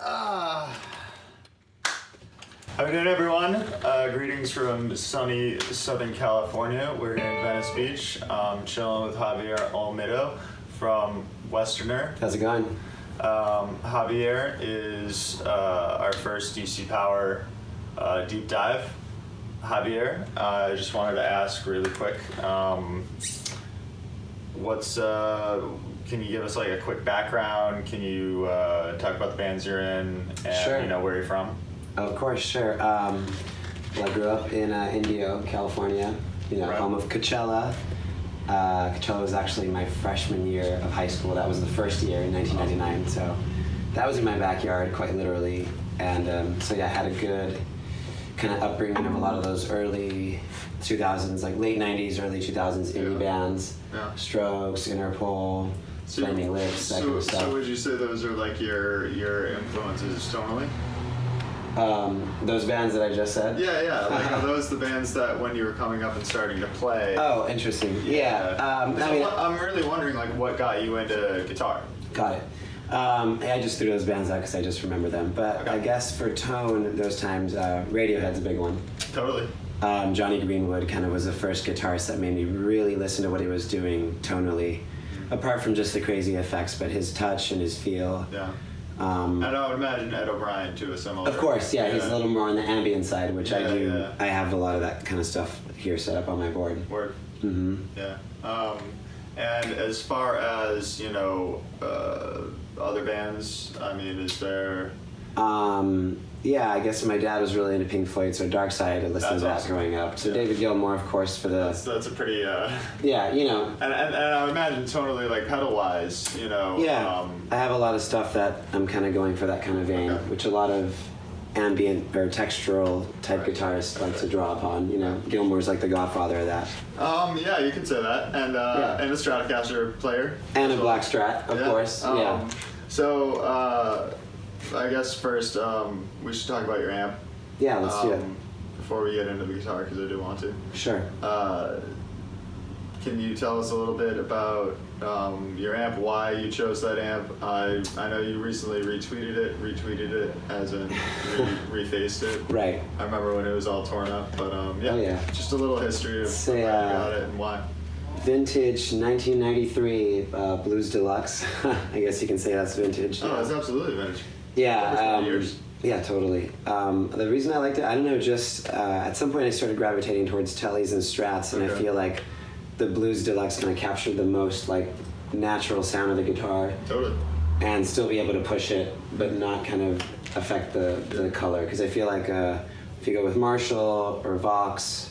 How are you doing, everyone? Greetings from sunny Southern California. We're here in Venice Beach, chilling with Javier Olmedo from Westerner. How's it going? Javier is our first DC Power deep dive. Javier, I just wanted to ask really quick, can you give us like a quick background? Can you talk about the bands you're in and Sure. Where you're from? Of course, sure. Well, I grew up in Indio, California, Right. home of Coachella. Coachella was actually my freshman year of high school. That was the first year in 1999, so that was in my backyard, quite literally. And so yeah, I had a good kind of upbringing of a lot of those early 2000s, like late 90s, early 2000s indie bands. Yeah. Strokes, Interpol, Flaming Lips, that kind of stuff. So would you say those are like your influences tonally? Those bands that I just said? Yeah. Like, are those the bands that when you were coming up and starting to play? Oh, interesting. Yeah. I'm really wondering, like, what got you into guitar? Got it. I just threw those bands out because I just remember them. But Okay. I guess for tone, those times, Radiohead's a big one. Totally. Johnny Greenwood kind of was the first guitarist that made me really listen to what he was doing tonally. Apart from just the crazy effects, but his touch and his feel. Yeah. And I would imagine Ed O'Brien too is similar. Of course, yeah, he's a little more on the ambient side, which I do. Yeah. I have a lot of that kind of stuff here set up on my board. Word. Mm-hmm. Yeah. And as far as other bands, I mean, is there? Yeah, I guess my dad was really into Pink Floyd, so Dark Side, I listened to that awesome. growing up. So Yeah. David Gilmour, of course, for the... That's a pretty. Yeah, And I would imagine tonally, like pedal-wise, Yeah, I have a lot of stuff that I'm kind of going for that kind of vein, Okay. which a lot of ambient or textural type guitarists like to draw upon. Gilmour's like the godfather of that. Yeah, you could say that, and and a Stratocaster player. And a So- Black Strat, of course. Yeah. So I guess first we should talk about your amp. Yeah, let's do it. Before we get into the guitar, because I do want to. Sure. Can you tell us a little bit about your amp, why you chose that amp? I know you recently retweeted it as in refaced it. Right. I remember when it was all torn up, but yeah. Just a little history of So, how you got it and why. Vintage 1993 Blues Deluxe. I guess you can say that's vintage. Oh, it's absolutely vintage. Yeah. Over 20 years. Yeah, totally. The reason I liked it, I don't know, just at some point I started gravitating towards tellies and strats, and I Okay. feel like the Blues Deluxe kind of captured the most like natural sound of the guitar, Totally. and still be able to push it, but not kind of affect the color. Because I feel like if you go with Marshall or Vox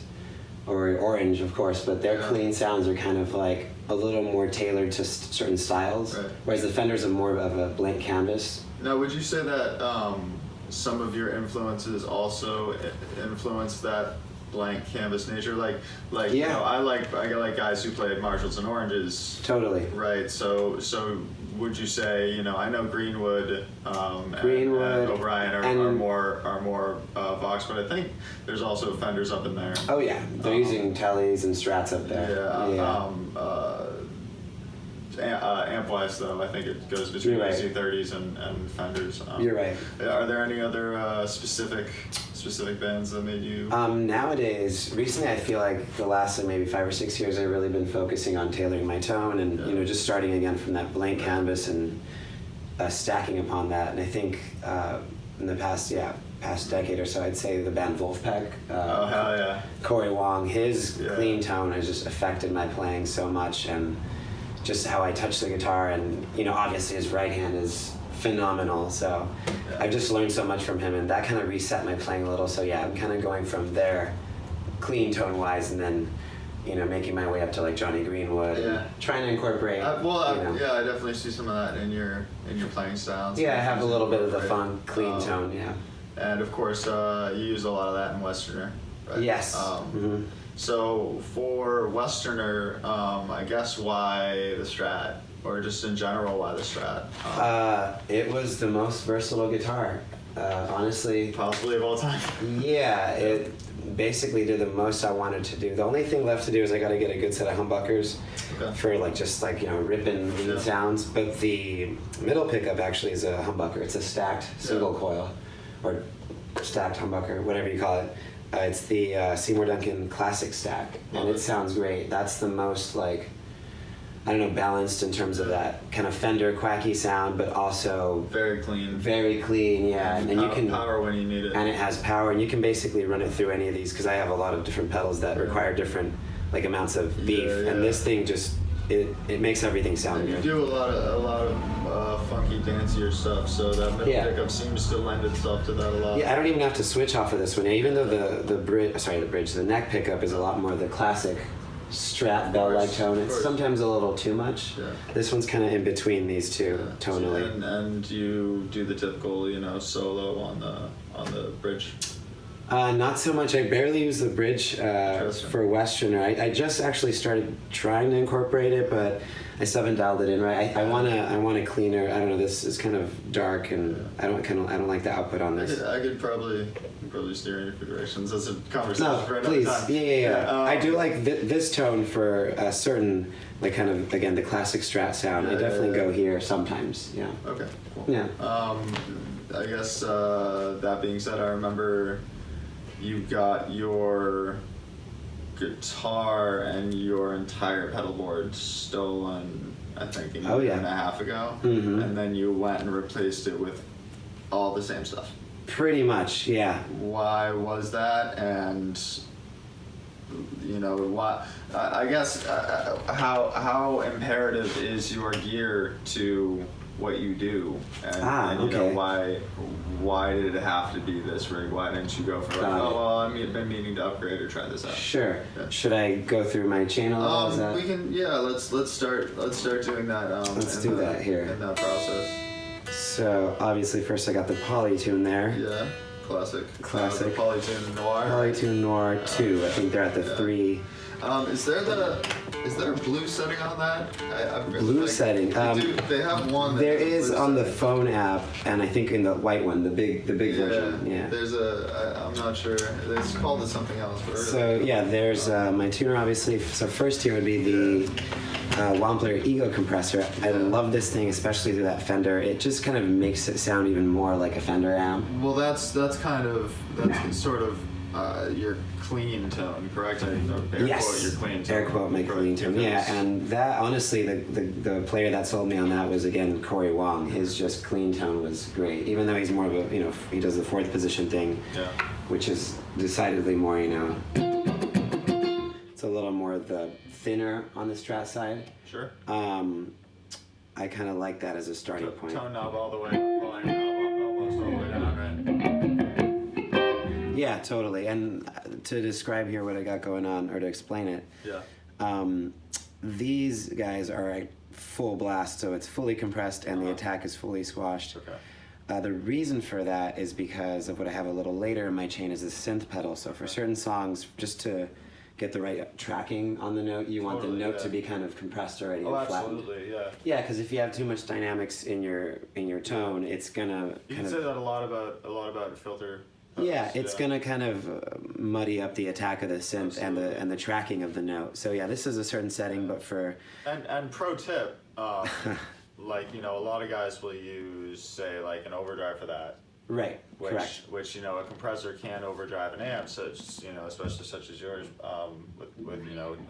or Orange, of course, but their clean sounds are kind of like a little more tailored to certain styles, Right. whereas the Fenders are more of a blank canvas. Now, would you say that some of your influences also influence that blank canvas nature? Like Yeah. I like guys who played Marshalls and Oranges. Totally. Right. So would you say I know Greenwood, Greenwood and O'Brien are and- more Vox, but I think there's also Fenders up in there. Oh yeah, they're using tellies and strats up there. Yeah. Amp-wise, though, I think it goes between You're right. Z30s and Fenders. You're right. Are there any other specific bands that made you? Nowadays, recently, I feel like the last maybe 5 or 6 years, I've really been focusing on tailoring my tone and just starting again from that blank canvas and stacking upon that. And I think in the past decade or so, I'd say the band Wolfpack. Oh hell yeah! Corey Wong, his clean tone has just affected my playing so much, and just how I touch the guitar, and obviously his right hand is phenomenal, so I've just learned so much from him, and that kind of reset my playing a little. So yeah, I'm kind of going from there clean tone wise, and then making my way up to like Johnny Greenwood, and trying to incorporate I definitely see some of that in your playing styles. I have a little bit of the fun clean tone. And of course you use a lot of that in Westerner, right? Yes. So for Westerner, I guess why the Strat, or just in general why the Strat? It was the most versatile guitar. Honestly, possibly of all time. yeah, it basically did the most I wanted to do. The only thing left to do is I got to get a good set of humbuckers for like just like ripping lead sounds. But the middle pickup actually is a humbucker. It's a stacked single coil, or stacked humbucker, whatever you call it. It's the Seymour Duncan Classic Stack, and it sounds great. That's the most like, I don't know, balanced in terms of that kind of Fender quacky sound, but also very clean. Very clean, yeah. And you can power when you need it. And it has power, and you can basically run it through any of these because I have a lot of different pedals that require different like amounts of beef, and this thing just it makes everything sound good. You do a lot of funky dancier stuff, so that middle pickup seems to lend itself to that a lot. Yeah, I don't even have to switch off of this one, even though the neck pickup is a lot more the classic Strat bell-like tone. It's sometimes a little too much. Yeah. This one's kind of in between these two tonally. And you do the typical, solo on the bridge. Not so much. I barely use the bridge for Westerner. I just actually started trying to incorporate it, but I still haven't dialed it in right. I want a cleaner. I don't know. This is kind of dark, and I don't like the output on this. I could probably steer in your directions. That's a conversation for another please. time. Yeah. I do like this tone for a certain, like, kind of, again, the classic Strat sound. I definitely go here sometimes. Yeah. Okay. Cool. Yeah. I guess that being said, I remember you got your guitar and your entire pedal board stolen, I think, a year and a half ago, and then you went and replaced it with all the same stuff. Pretty much, yeah. Why was that? And what? I guess how imperative is your gear to what you do, and why did it have to be this rig? Why didn't you go for I've been meaning to upgrade or try this out? Sure. Yeah. Should I go through my channel? We can. Yeah. Let's start doing that. Let's do that here in that process. So obviously first I got the Polytune there. Yeah. Classic. The Polytune Noir. Polytune Noir 2. I think they're at the 3. Is there a blue setting on that? Blue setting. They have one. There is on the phone app, and I think in the white one, the big version. Yeah. There's I'm not sure. It's called something else. So there's my tuner obviously. So first here would be the Wampler Ego compressor. I love this thing, especially through that Fender. It just kind of makes it sound even more like a Fender amp. Well, that's sort of your clean tone, correct? Yes. Quote, your clean tone. Air quote, my clean tone. Yeah, and that honestly, the player that sold me on that was again Corey Wong. His just clean tone was great, even though he's more of a he does the fourth position thing, which is decidedly more it's a little more the thinner on the Strat side. Sure. I kind of like that as a starting point. Tone knob all the way, volume knob almost all the way down, right? Yeah, totally. And to describe here what I got going on, or to explain it, these guys are a full blast, so it's fully compressed and the attack is fully squashed. Okay. The reason for that is because of what I have a little later in my chain is a synth pedal. So for certain songs, just to get the right tracking on the note, you want the note to be kind of compressed already and flattened. Absolutely, yeah. Yeah, because if you have too much dynamics in your tone, it's gonna. You can say that a lot about filter. Yeah, it's gonna kind of muddy up the attack of the synth and the tracking of the note. So yeah, this is a certain setting, but for and pro tip, like a lot of guys will use say like an overdrive for that. Right. Correct. Which a compressor can overdrive an amp, such especially such as yours, with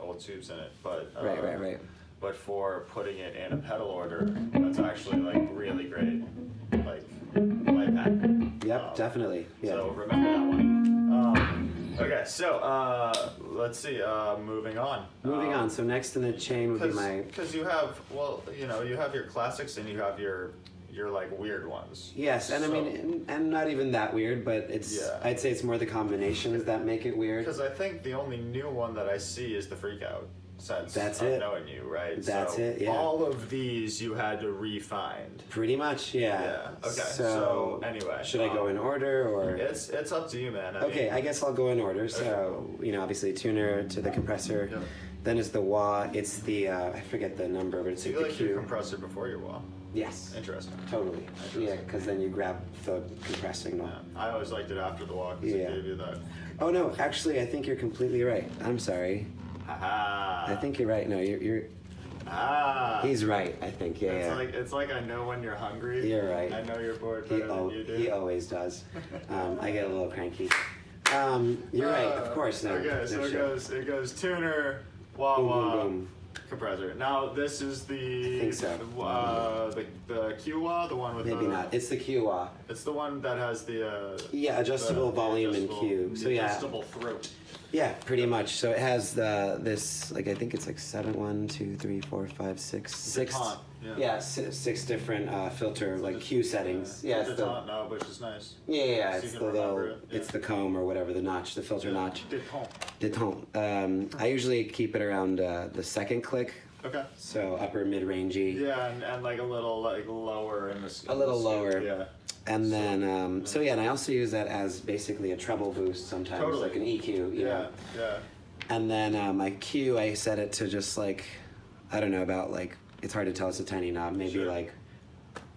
old tubes in it. But right. But for putting it in a pedal order, that's actually like really great, like life hack. Yep, definitely. Yeah. So remember that one. Okay, so let's see. Moving on. Moving on. So next in the chain would be because you have you have your classics and you have your like weird ones. Yes, and I mean, and not even that weird, but I'd say it's more the combinations that make it weird. Because I think the only new one that I see is the Freqout. Since knowing you, right? That's it. Yeah. All of these you had to re-find. Pretty much, yeah. Yeah. Okay. So anyway, should I go in order or? It's up to you, man. I mean, I guess I'll go in order. So obviously tuner to the compressor. Yeah. Then it's the wah. It's the I forget the number, but it's you like like the your compressor before your wah. Yes. Interesting. Totally. Yeah, because then you grab the compressed signal. Yeah. I always liked it after the walk because it gave you that. Oh no, actually, I think you're completely right. I'm sorry. Haha. I think you're right. No, you're. He's right. I think. Yeah. It's like I know when you're hungry. You're right. I know you're bored better than you do. He always does. I get a little cranky. You're right. Of course. No. Okay, so it goes tuner, wah Boom, wah, boom, boom. compressor. Now this is the. I think so. The Q wah, the one with Maybe the. not. It's the Q-wah. It's the one that has the. Adjustable volume and Q. So yeah. Adjustable throat. Yeah, pretty much. So it has this like I think it's like 7, 1, 2, 3, 4, 5, 6, 6. Detente, Yeah, 6 different filter like Q settings. Yeah, it's Detente now, which is nice. Yeah, So it's you the can remember little, it, yeah. it's the comb or whatever, the notch, the filter notch. Detente. Detente. I usually keep it around the second click, Okay. so upper mid rangey. Yeah, and like a little like lower in the. A little lower. Yeah. And then, and I also use that as basically a treble boost sometimes, Totally. like an EQ. You know? Yeah. And then my Q, I set it to just like, I don't know, about like, it's hard to tell, it's a tiny knob, maybe Sure. like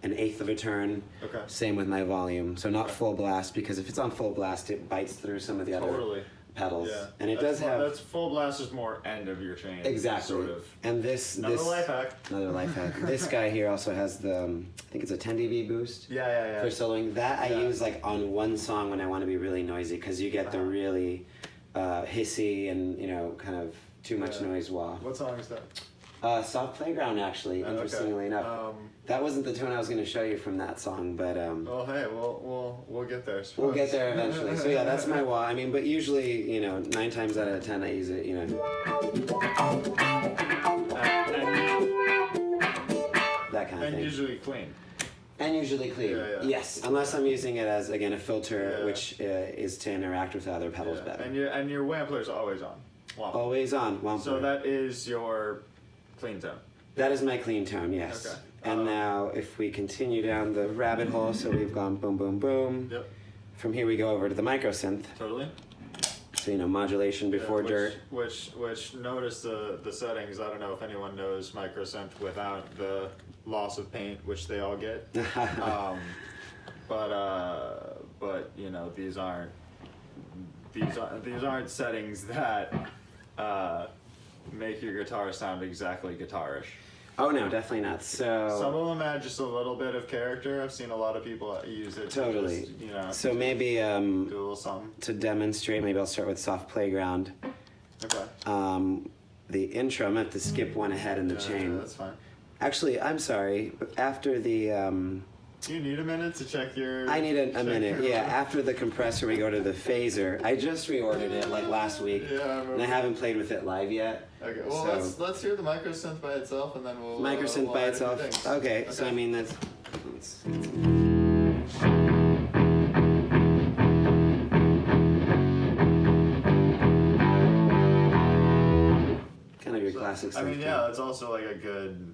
an eighth of a turn. Okay. Same with my volume. So not full blast, because if it's on full blast, it bites through some of the other pedals. Yeah. And it does have... That's full blast is more end of your chain. Exactly. Sort of. And this... Another life hack. Another life hack. This guy here also has the, I think it's a 10 dB boost. Yeah. For soloing. That I use like on one song when I want to be really noisy, because you get the really hissy and, you know, kind of too much noise wah. What song is that? Soft Playground, actually, interestingly enough. That wasn't the tune I was going to show you from that song, but... Well, hey, we'll get there. We'll get there eventually. So yeah, that's my wah. I mean, but usually, you know, 9 times out of 10 I use it, you know. That kind of thing. And usually clean. And usually clean. Yeah. Yes, unless I'm using it as, again, a filter, which is to interact with the other pedals better. And your Wampler's always on. Wampler. Always on, Wampler. So that is your clean tone. That is my clean tone, yes. Okay. And now, if we continue down the rabbit hole, so we've gone boom, boom, boom. Yep. From here we go over to the micro synth. Totally. So, you know, modulation before dirt. Which notice the settings. I don't know if anyone knows micro synth without the loss of paint, which they all get. But you know, these aren't settings that make your guitar sound exactly guitarish. Oh no, definitely not. So some of them add just a little bit of character. I've seen a lot of people use it. Totally. To just, you know. So maybe do a little something. To demonstrate, maybe I'll start with Soft Playground. Okay. The intro, I'm gonna have to skip one ahead in the chain. Yeah, that's fine. Actually, I'm sorry. After the Do you need a minute to check your... I need a minute, yeah. After the compressor, we go to the phaser. I just reordered it like last week, and I haven't played with it live yet. Okay, well, so let's hear the micro synth by itself, and then we'll... Micro synth by add a few itself? things. Okay, so I mean, that's... Kind of your classic synth. I mean, yeah, it's also like a good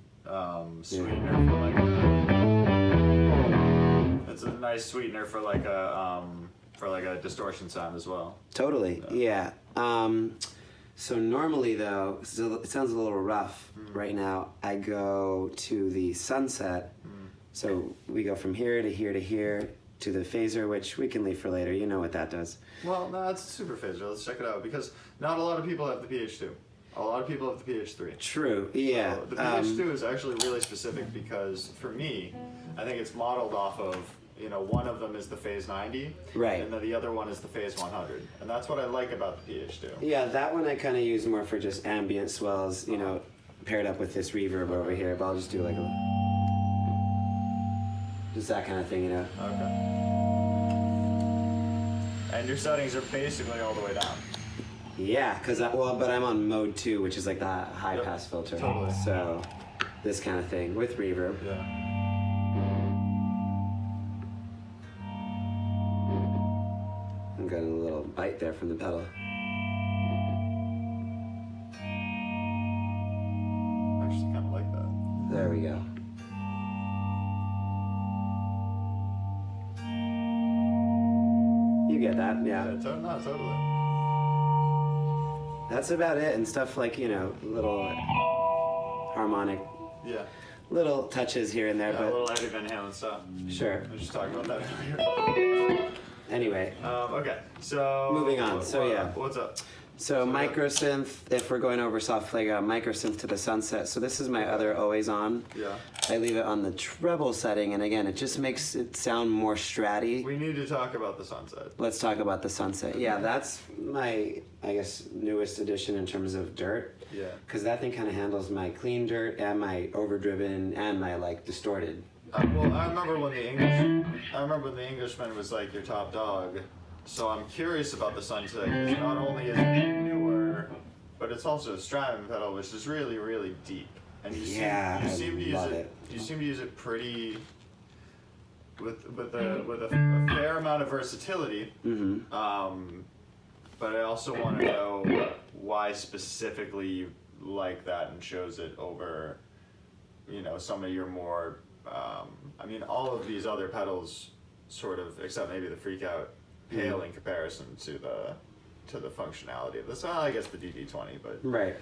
sweetener for like it's a nice sweetener for like a distortion sound as well. Totally, yeah. So normally though, so it sounds a little rough right now. I go to the Sunset. So we go from here to here to here to the phaser, which we can leave for later. You know what that does. Well, no, it's a super phaser. Let's check it out, because not a lot of people have the PH2. A lot of people have the PH3. True, yeah. So the PH2 is actually really specific because, for me, I think it's modeled off of, you know, one of them is the Phase 90, Right. and then the other one is the Phase 100. And that's what I like about the PH2. Yeah, that one I kind of use more for just ambient swells, you know, paired up with this reverb over here, but I'll just do like a... just that kind of thing, you know. Okay. And your settings are basically all the way down. Yeah, but I'm on mode 2, which is like the high pass filter. Totally. So, this kind of thing with reverb. Yeah. I'm getting a little bite there from the pedal. I actually kind of like that. There we go. You get that, yeah. No, totally. That's about it, and stuff like, you know, little harmonic, little touches here and there, Yeah, a but little Eddie Van Halen stuff. sure. We were just talking about that earlier. Anyway, Okay, so moving on. So yeah. What's up? So micro synth, if we're going over soft playground, micro synth to the sunset. So this is my other always on. Yeah. I leave it on the treble setting, and again, it just makes it sound more stratty. We need to talk about the Sunset. Let's talk about the sunset. Yeah, that's my, I guess, newest addition in terms of dirt. Yeah. Because that thing kind of handles my clean dirt and my overdriven and my like distorted. Well, I remember when the Englishman was like your top dog. So I'm curious about the Sunset because not only is it newer, but it's also a Strymon pedal, which is really, really deep. And you seem to use it. You seem to use it pretty with a fair amount of versatility. Mm-hmm. But I also want to know why specifically you like that and chose it over, some of your more. I mean, all of these other pedals, sort of, except maybe the Freqout, pale in comparison to the functionality of this. Well, I guess the DD-20, but Right.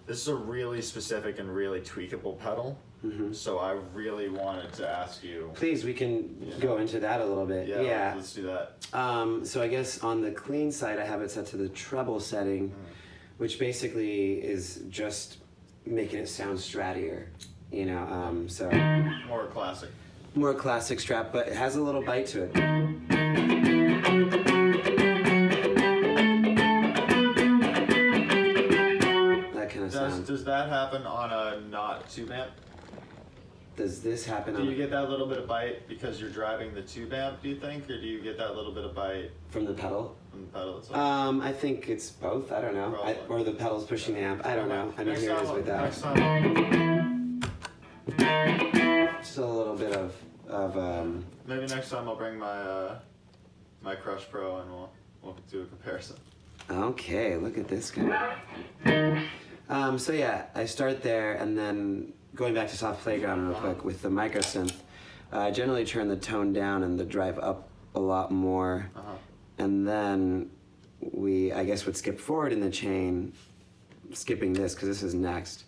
This is a really specific and really tweakable pedal. Mm-hmm. So I really wanted to ask you. Please, we can go into that a little bit. Yeah. Let's do that. So I guess on the clean side, I have it set to the treble setting, which basically is just making it sound strattier. So More classic. more classic Strat, but it has a little bite to it. That kind of sound. Does that happen on a not tube amp? Does this happen Do on you get that little bit of bite because you're driving the tube amp, do you think? Or do you get that little bit of bite from the pedal? from the pedal itself? I think it's both. I don't know. Probably. Or the pedal's pushing the amp. I don't know. I mean, Next here it is time- with that. Next time, Just a little bit of maybe next time I'll bring my Crush Pro and we'll do a comparison. Okay, look at this guy. So yeah, I start there, and then going back to soft playground real quick with the micro synth, I generally turn the tone down and the drive up a lot more, and then I guess would skip forward in the chain, skipping this because this is next,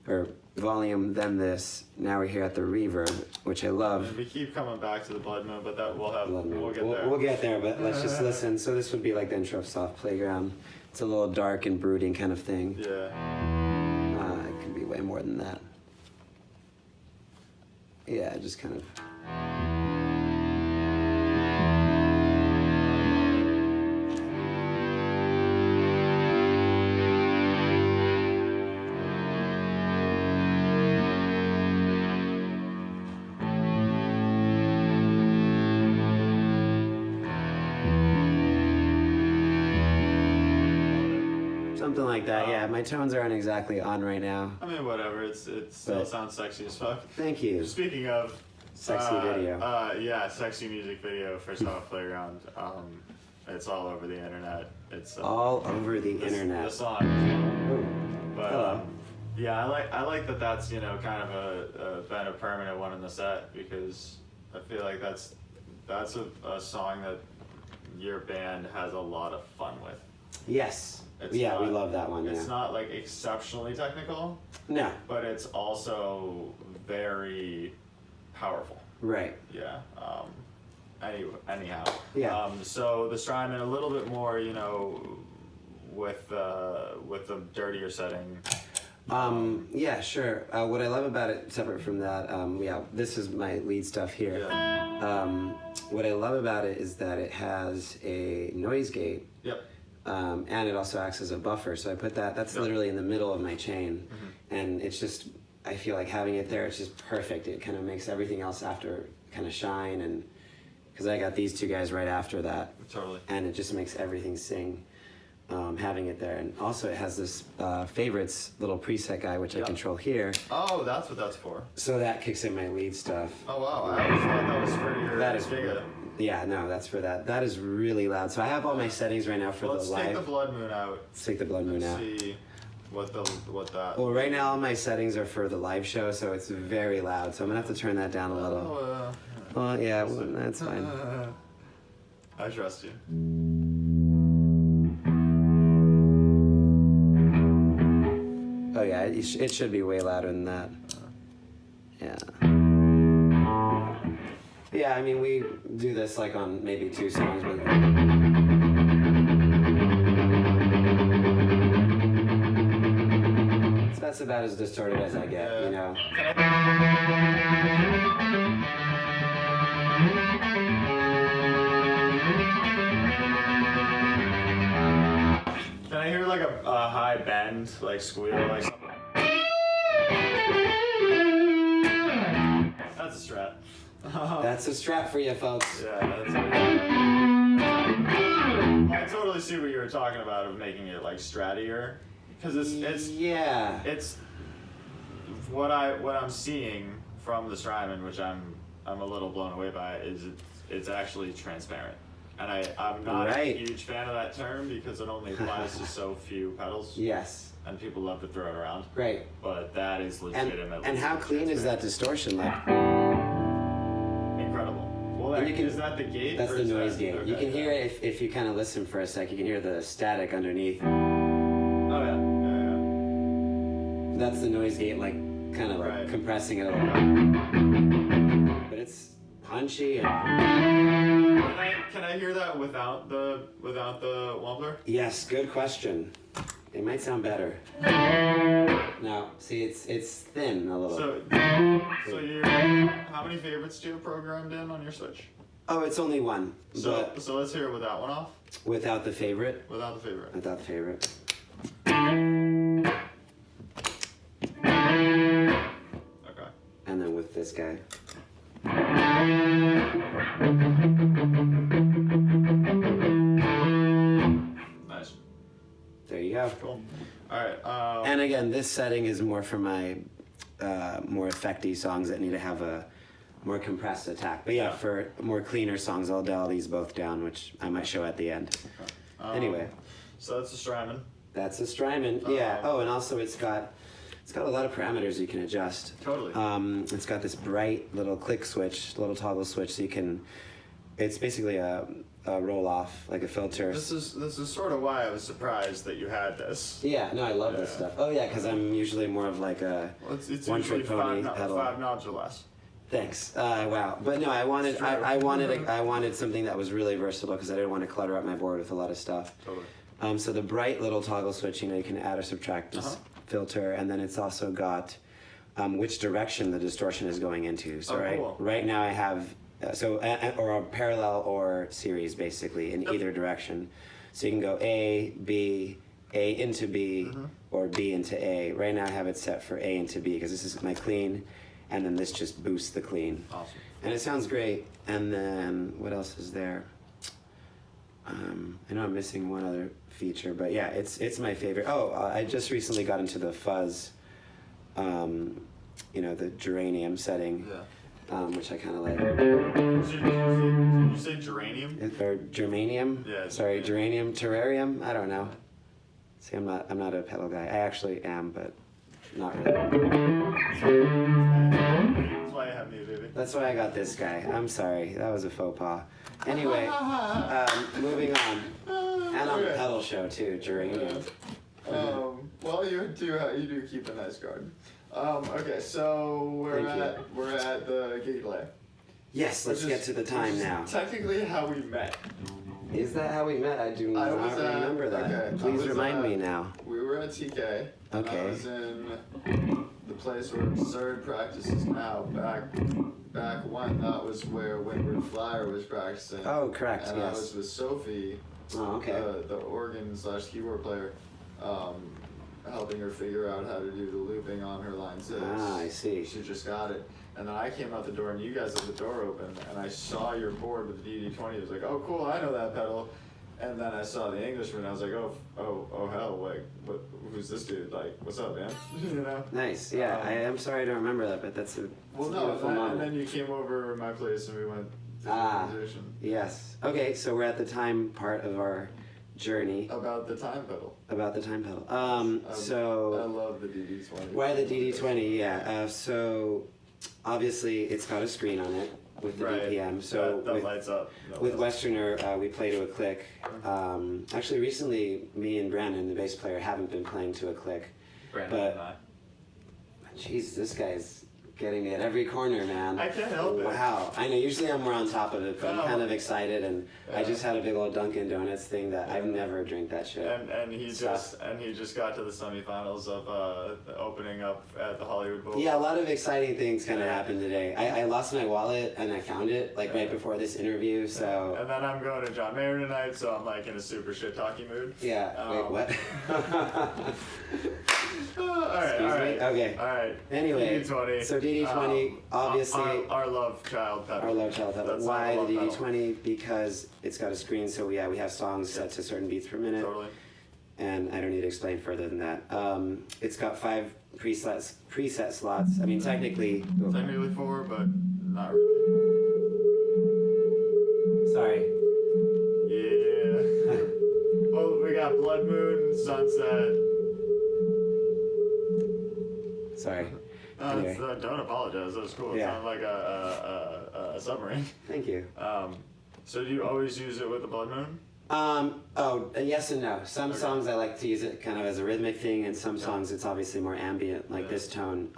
or volume, then this. Now we're here at the reverb, which I love. And we keep coming back to the Blood Moon, but that we'll get there. We'll get there, but let's just listen. So this would be like the intro of soft playground. It's a little dark and brooding kind of thing. Yeah. It could be way more than that. Yeah, just kind of. Something like that, yeah. My tones aren't exactly on right now. I mean, whatever. It still sounds sexy as fuck. Thank you. Speaking of Sexy video. Yeah, sexy music video for Soft Playground. It's all over the internet. It's all over the internet. The song. Ooh. But hello. Yeah, I like that. That's kind of been a permanent one in the set because I feel like that's a song that your band has a lot of fun with. Yes. We love that one. It's not like exceptionally technical. No. But it's also very powerful. Right. Yeah. Anyhow. Yeah. So the Strymon a little bit more, with the dirtier setting. Yeah, sure. What I love about it, separate from that, this is my lead stuff here. Yeah. What I love about it is that it has a noise gate. Yep. And it also acts as a buffer. So I put that's literally in the middle of my chain. And it's just, I feel like having it there, it's just perfect. It kind of makes everything else after kind of shine. And because I got these two guys right after that. Totally. And it just makes everything sing, having it there. And also it has this favorites little preset guy, which I control here. Oh, that's what that's for. So that kicks in my lead stuff. Oh, wow. I always thought that was for your Giga. Yeah, no, that's for that. That is really loud. So I have all my settings right now for the live. Let's take the Blood Moon out. Let's take the Blood Moon out. See what that. Well, right now all my settings are for the live show, so it's very loud. So I'm gonna have to turn that down a little. Well, yeah, that's fine. I trust you. Oh yeah, it should be way louder than that. Yeah. Yeah, I mean, we do this like on maybe 2 songs, but... So that's about as distorted as I get, you know? Can I hear like a high bend, like squeal, like something? That's a Strat. That's a Strat for you, folks. Yeah, that's I totally see what you were talking about of making it like strattier, because it's what I'm seeing from the Strymon, which I'm a little blown away by, is it's actually transparent. And I'm not a huge fan of that term because it only applies to so few pedals. Yes. And people love to throw it around. Right. But that is legitimately. And how clean is that distortion like? Incredible. Well, is that the gate? That's the noise gate. Okay, you can hear it if you kind of listen for a sec. You can hear the static underneath. Oh yeah. That's the noise gate, like kind of like compressing it a little. But it's punchy and. Can I hear that without the Wampler? Yes, good question. It might sound better. No, see, it's thin a little. So how many favorites do you have programmed in on your Switch? Oh, it's only one. So let's hear it with that one off. Without the favorite? Without the favorite. Without the favorite. Okay. And then with this guy. Nice. There you go. Cool. All right. And again, this setting is more for my more effecty songs that need to have a more compressed attack. But yeah, for more cleaner songs, I'll dial these both down, which I might show at the end. Okay. Anyway. So that's a Strymon. That's a Strymon. Yeah. Oh, and also it's got a lot of parameters you can adjust. Totally. It's got this bright little click switch, little toggle switch, so you can. It's basically a roll off, like a filter. This is sort of why I was surprised that you had this. Yeah. No, I love this stuff. Oh yeah, because I'm usually more of like a one-trick pony pedal. 5 knobs or less. Thanks. Wow. But no, I wanted something that was really versatile because I didn't want to clutter up my board with a lot of stuff. Totally. So the bright little toggle switch, you can add or subtract this filter, and then it's also got which direction the distortion is going into. So right now I have or a parallel or series basically in either direction. So you can go A, B, A into B, or B into A. Right now I have it set for A into B because this is my clean, and then this just boosts the clean. Awesome. And it sounds great. And then what else is there? I know I'm missing one other feature, but yeah, it's my favorite. Oh, I just recently got into the fuzz, the geranium setting, which I kind of like. Did you say geranium? Or germanium? Yeah. Sorry, geranium, terrarium? I don't know. See, I'm not a pedal guy. I actually am, but not really. That's why I have me, baby. That's why I got this guy. I'm sorry, that was a faux pas. Anyway, moving on. And on the pedal show too, geranium. Well, you do keep a nice garden. Okay, so we're at the Giga Delay. Yes, let's get to the time now. Technically, how we met. Is that how we met? I do not remember that. Okay, Please remind me now. We were at TK. Okay. I was in the place where Absurd practices now. Back when that was where Windward Flyer was practicing. Oh, correct. And yes. I was with Sophie. Oh, okay. The organ/keyboard player. Helping her figure out how to do the looping on her line 6. Ah, I see. She just got it. And then I came out the door and you guys had the door open and I saw your board with the DD-20. I was like, oh cool, I know that pedal. And then I saw the Englishman and I was like, oh hell, like, who's this dude? Like, what's up, man? You know? Nice, yeah. I am sorry to remember that, but that's a beautiful moment. And then you came over to my place and we went to the musician. Yes. Okay, so we're at the time part of our journey. About the time pedal. About the time pedal. I love the DD-20. Why the DD-20? Yeah. So obviously it's got a screen on it with the BPM. So that lights up. With Westerner, we play to a click. Actually, recently, me and Brandon, the bass player, haven't been playing to a click. Brandon and I. Jeez, this guy's getting me at every corner, man. I can't help it. Wow. I know, usually I'm more on top of it, but I'm Oh. kind of excited, and I Yeah. just had a big old Dunkin' Donuts thing that I've never drank that shit. And he Stuff. just got to the semifinals of the opening up at the Hollywood Bowl. Yeah, a lot of exciting things kind of happened today. I lost my wallet, and I found it, like, right before this interview, so... And then I'm going to John Mayer tonight, so I'm like in a super shit talking mood. Yeah, wait, what? Alright. Okay. Alright. Anyway, DD-20. so DD-20, obviously... Our love child pedal. Our love child pedal. That's Why our the love DD-20? Because it's got a screen, so we have songs set to certain beats per minute. Totally. And I don't need to explain further than that. It's got 5 preset slots. I mean, technically... Technically 4, but not really. Sorry. Yeah. Well, we got Blood Moon, Sunset. Sorry. Anyway. Don't apologize. That was cool. It Yeah. sounded like a submarine. Thank you. So do you always use it with the Blood Moon? Yes and no. Some Okay. songs I like to use it kind of as a rhythmic thing, and some songs it's obviously more ambient, like this tone.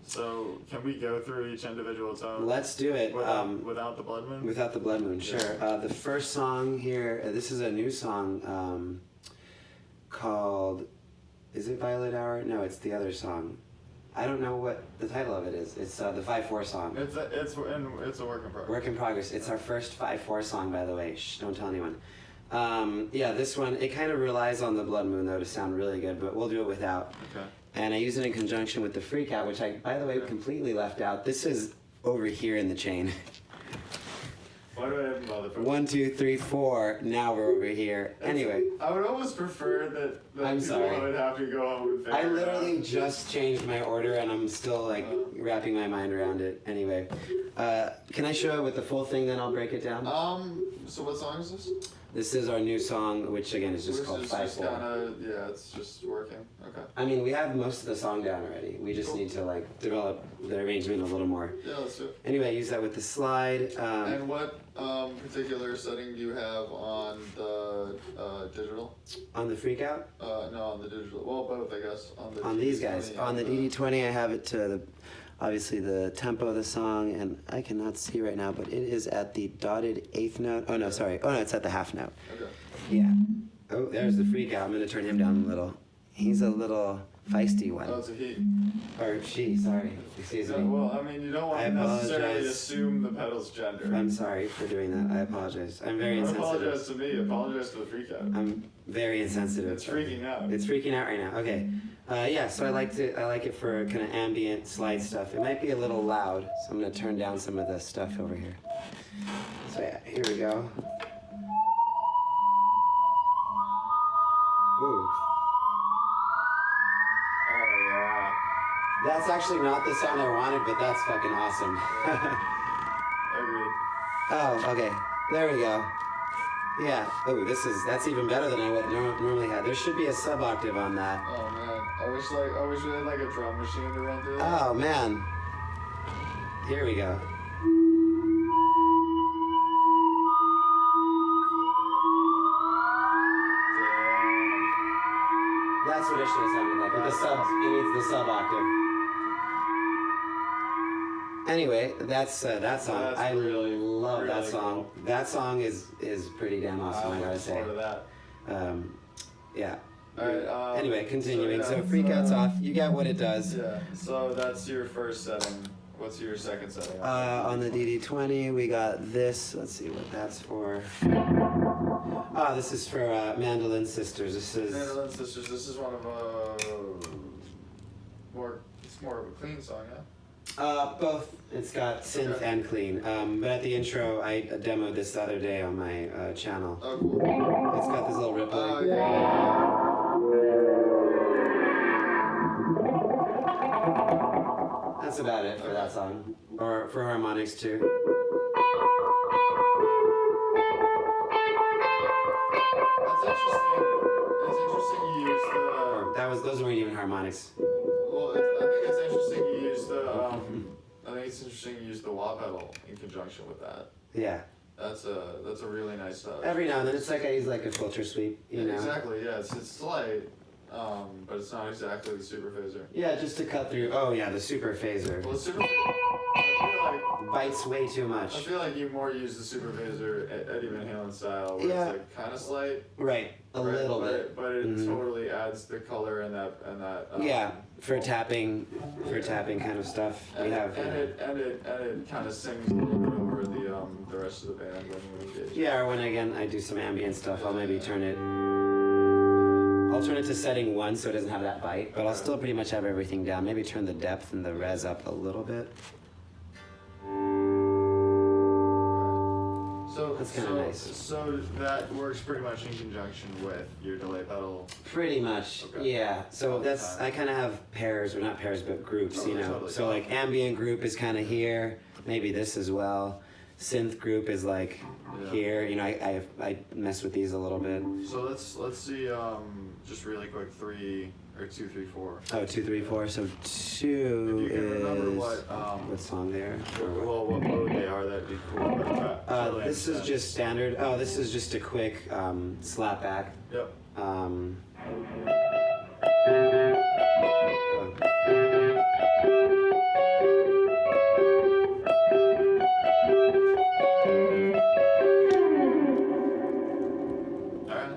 So can we go through each individual tone? Let's do it. Without the Blood Moon? Without the Blood Moon, sure. The first song here, this is a new song called, is it Violet Hour? No, it's the other song. I don't know what the title of it is. It's the 5/4 song. It's a work in progress. Work in progress. It's our first 5/4 song, by the way. Shh, don't tell anyone. Yeah, this one, it kind of relies on the Blood Moon, though, to sound really good, but we'll do it without. Okay. And I use it in conjunction with the Freqout, which I, by the way, completely left out. This is over here in the chain. Why do I have motherfucker? 1, 2, 3, 4. Now we're over here. Anyway, I would almost prefer that I'm people sorry. would have to go home and figure I it literally out. just changed my order, and I'm still like wrapping my mind around it. Anyway, can I show it with the full thing? Then I'll break it down. So what song is this? This is our new song, which again is just called Which is 5/4. just kinda, yeah, it's just working. Okay. I mean, we have most of the song down already. We just Cool. need to like develop the arrangement a little more. Yeah, let's do it. Anyway, I use that with the slide. And what particular setting do you have on the digital? On the Freqout, No, on the digital. Well, both, I guess. on these guys, DD-20 on the and DD-20, I have it to the, obviously the tempo of the song, and I cannot see right now, but it is at the dotted 8th note. Oh no, sorry. Oh no, it's at the half note. Okay. Yeah. Oh, there's the Freqout. I'm gonna turn him down a little. He's a little feisty one. Oh, it's a he. Or she, sorry. Excuse No, me. well, I mean, you don't want I to necessarily apologize. assume the pedal's gender. I'm sorry for doing that. I apologize. I'm very Don't insensitive. apologize to me. Apologize to the freak out. I'm very insensitive. It's freaking out. It's freaking out right now. Okay. Yeah, so I like it for kind of ambient slide stuff. It might be a little loud, so I'm gonna turn down some of the stuff over here. So yeah, here we go. Ooh. Oh, yeah. That's actually not the sound I wanted, but that's fucking awesome. Agreed. Oh, okay. There we go. Yeah. Oh, that's even better than I would normally have. There should be a sub octave on that. Oh, man. I wish we had like a drum machine to run through that. Oh man. Here we go. That's what it should have sounded like. With the sub, it needs the sub octave. Anyway, that's that song. That's I really, love that really song. cool. That song is pretty damn awesome. I gotta say. Part of that. Yeah. All right. Anyway, continuing. yeah, So Freakout's off. You get what it does. Yeah. So that's your first setting. What's your second setting? On the DD-20, we got this. Let's see what that's for. This is for Mandolin Sisters. This is. Mandolin Sisters. This is one of It's more of a clean song, yeah. Both. It's got synth Okay. and clean. But at the intro, I demoed this the other day on my channel. Oh, cool. It's got this little ripple. Yeah. That's about it for that song. Or for harmonics too. That's interesting. It's interesting you use the. Or those weren't even harmonics. Well, I think it's interesting you use the. I think it's interesting you use the wah pedal in conjunction with that. Yeah. That's a really nice touch. Every now and then, it's like I use like a filter sweep, you know. Exactly. Yeah. It's slight. but it's not exactly the super phaser. Yeah, just to cut through. Oh yeah, the super phaser. Well, the super I feel like bites way too much. I feel like you more use the super phaser Eddie Van Halen style, where Yeah. it's like kind of slight. Right, a little bit. But it totally adds the color and that yeah, for tapping kind of stuff. And, We have. it kind of sings a little bit over the rest of the band when you engage. Yeah, or when again I do some ambient stuff, I'll maybe turn it. I'll turn it to setting 1 so it doesn't have that bite, but I'll still pretty much have everything down. Maybe turn the depth and the res up a little bit. So that's kind of nice. So that works pretty much in conjunction with your delay pedal. Pretty much, Okay. yeah. So that's I kind of have pairs, or not pairs, but groups. You know. Totally. So like ambient group is kind of here. Maybe this as well. Synth group is like here. You know, I mess with these a little bit. So let's see. Just really quick, 3 or 2, 3, 4. Oh, 2, 3, 4. So 2 If you can remember is what song there? Well, what mode they are, that'd be cool. But, This is just standard. Oh, this is just a quick slap back. Yep.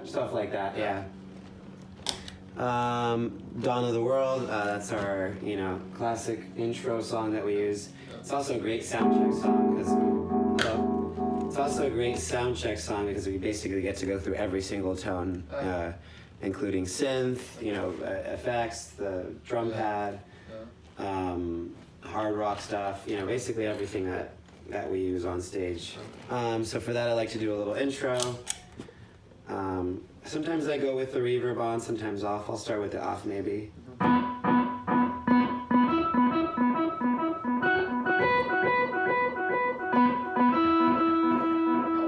Stuff like that, yeah. Dawn of the World, that's our, classic intro song that we use. It's also a great sound check song because we basically get to go through every single tone, including synth, effects, the drum pad, hard rock stuff, basically everything that we use on stage. So for that I like to do a little intro. Sometimes I go with the reverb on, sometimes off. I'll start with it off maybe. I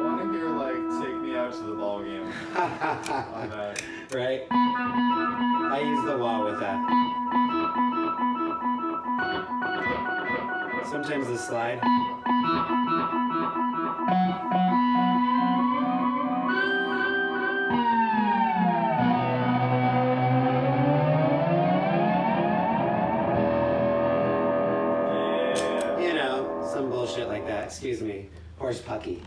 want to hear like "Take Me Out to the Ball Game" on that. Right? I use the wah with that. Sometimes the slide. Excuse me, horse pucky.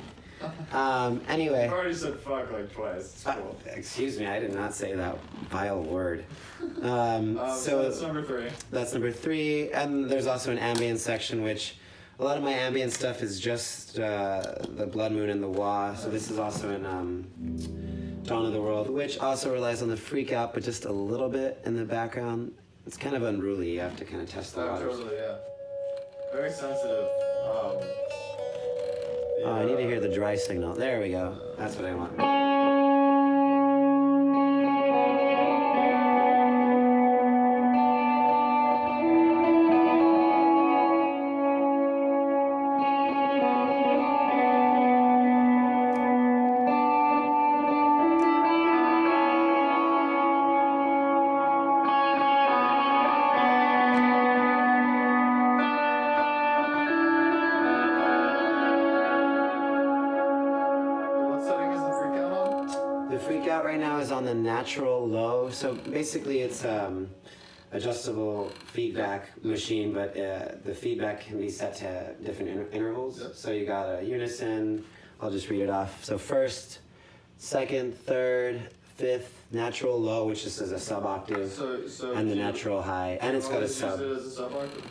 Anyway. I've already said fuck like twice. It's cool. Excuse me, I did not say that vile word. So that's number 3. That's number 3, and there's also an ambient section, which a lot of my ambient stuff is just the Blood Moon and the wah. So this is also in Dawn of the World, which also relies on the Freqout, but just a little bit in the background. It's kind of unruly. You have to kind of test the waters. Totally, yeah. Very sensitive. I need to hear the dry signal. There we go. That's what I want. On the natural low, so basically it's adjustable feedback machine, but the feedback can be set to different intervals. Yep. So you got a unison. I'll just read it off. So first, second, third, fifth, natural low, which just is a sub octave, and the natural high, and it's got a sub. Use it as a sub octave?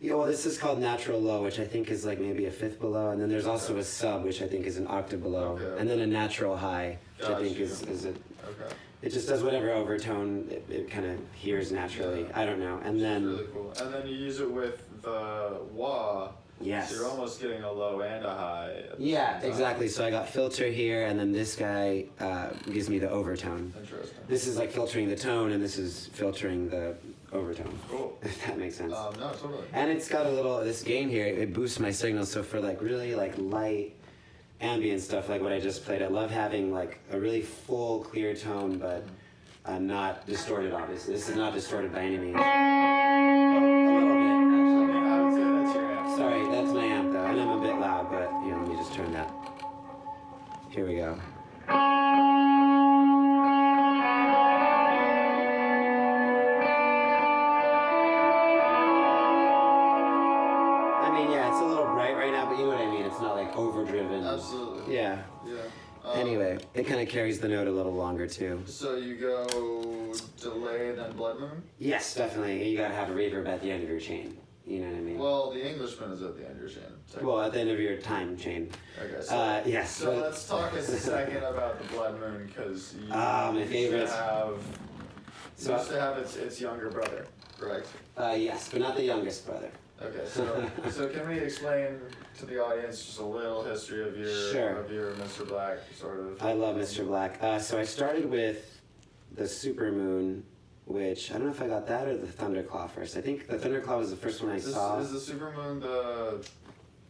Yeah, well, this is called natural low, which I think is like maybe a fifth below, and then there's also a sub, which I think is an octave below, and then a natural high, which I think is it. Okay. It just does whatever overtone it kind of hears naturally. I don't know. And then really cool. And then you use it with the wah. Yes. So you're almost getting a low and a high. Yeah, exactly. So I got filter here, and then this guy gives me the overtone. Interesting. This is like filtering the tone, and this is filtering the overtone. Cool. If that makes sense. No, totally. And it's got a little this gain here. It boosts my signal. So for like really like light ambient stuff like what I just played, I love having like a really full clear tone, but not distorted. Obviously, this is not distorted by any means. A little bit, actually. I would say that's your amp. Sorry, that's my amp though, and I'm a bit loud, but let me just turn that. Here we go. overdriven. Absolutely. Yeah. Yeah. Anyway, it kind of carries the note a little longer too. So you go delay then Blood Moon? Yes, definitely. You gotta have a reverb at the end of your chain. You know what I mean? Well, the Englishman is at the end of your chain. Well, at the end of your time chain. Okay, so, yes. so let's talk a second about the Blood Moon, because you my favorite. used to have its younger brother, correct? Yes, but not the youngest brother. Okay, so can we explain to the audience just a little history of your Mr. Black sort of? I love Mr. Black. So I started with the Super Moon, which I don't know if I got that or the Thunderclaw first. I think the Thunderclaw was the first one I saw. Is the Super Moon the